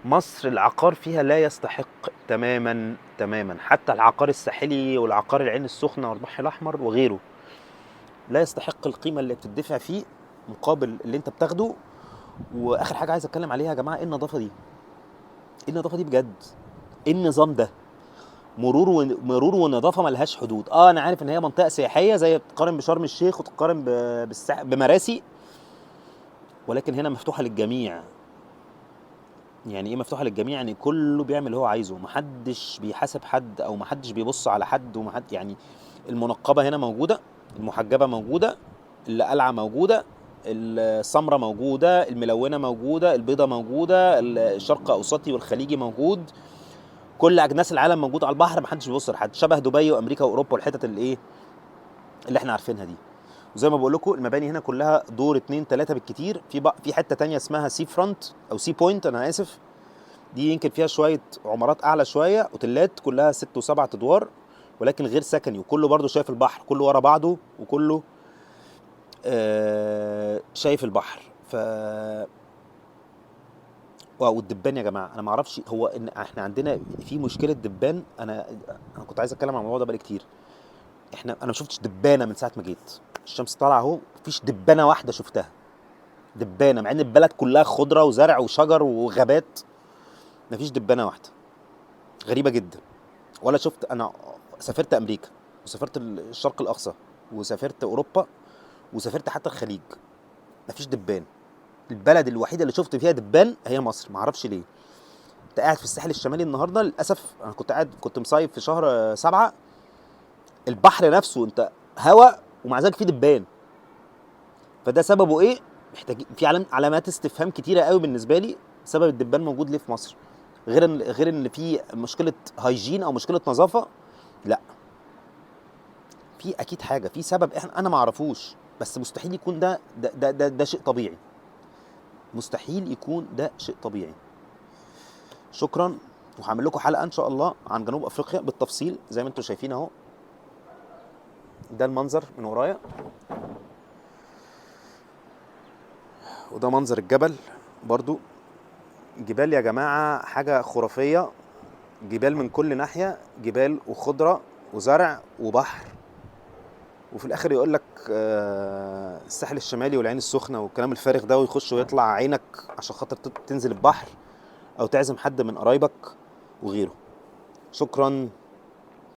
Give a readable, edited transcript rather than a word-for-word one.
مصر العقار فيها لا يستحق تماما تماما، حتى العقار الساحلي والعقار العين السخنة والبحر الأحمر وغيره لا يستحق القيمة اللي بتدفع فيه مقابل اللي انت بتاخده. واخر حاجة عايز اتكلم عليها يا جماعة، ايه النظافة دي؟ ايه النظافة دي بجد؟ ايه النظام ده؟ مرور ونظافة ملهاش حدود. انا عارف ان هي منطقة سياحية، زي تقارن بشرم الشيخ وتقارن بمراسي، ولكن هنا مفتوحة للجميع. يعني ايه مفتوحه للجميع؟ يعني كله بيعمل اللي هو عايزه، محدش بيحاسب حد او محدش بيبص على حد، ومحد يعني. المنقبه هنا موجوده، المحجبه موجوده، اللي قلعه موجوده، السمره موجوده، الملونه موجوده، البيضه موجوده، الشرق اوسطي والخليجي موجود. كل اجناس العالم موجود على البحر، محدش بيبص لحد، شبه دبي وامريكا واوروبا والحتت اللي ايه اللي احنا عارفينها دي. وزي ما بقول لكم، المباني هنا كلها دور اتنين تلاته بالكتير. في حته تانية اسمها سي فرونت او سي بوينت، انا اسف، دي يمكن فيها شويه عمارات اعلى شويه، اوتيلات كلها 6 و7 ادوار، ولكن غير سكني، وكله برضو شايف البحر، كله ورا بعضه، وكله شايف البحر. والدبان يا جماعه، انا ما اعرفش، هو ان احنا عندنا في مشكله دبان. انا كنت عايز اتكلم عن الموضوع ده بقالي كتير. انا ما شفتش دبانه من ساعه ما جيت. الشمس طالعه اهو، مفيش دبانه واحده شفتها. دبانه، مع ان البلد كلها خضره وزرع وشجر وغابات، مفيش دبانه واحده. غريبه جدا. ولا شفت. انا سافرت امريكا، وسافرت الشرق الاقصى، وسافرت اوروبا، وسافرت حتى الخليج، مفيش دبان. البلد الوحيده اللي شفت فيها دبان هي مصر، معرفش ليه. انت قاعد في الساحل الشمالي النهارده، للاسف انا كنت مصيف في شهر 7. البحر نفسه انت هوا، ومع ذلك فيه دبان. فده سببه ايه؟ محتاج في علامات استفهام كتيره قوي بالنسبه لي. سبب الدبان موجود ليه في مصر؟ غير ان في مشكله هايجين او مشكله نظافه؟ لا، في اكيد حاجه، في سبب انا ما اعرفوش. بس مستحيل يكون ده شيء طبيعي. مستحيل يكون ده شيء طبيعي. شكرا. وهعمل لكم حلقه ان شاء الله عن جنوب افريقيا بالتفصيل، زي ما انتم شايفين اهو. ده المنظر من ورايا، وده منظر الجبل برضو. جبال يا جماعه حاجه خرافيه. جبال من كل ناحيه، جبال وخضره وزرع وبحر. وفي الاخر يقول لك الساحل الشمالي والعين السخنه والكلام الفارغ ده، ويخش ويطلع عينك عشان خاطر تنزل البحر او تعزم حد من قرايبك وغيره. شكرا.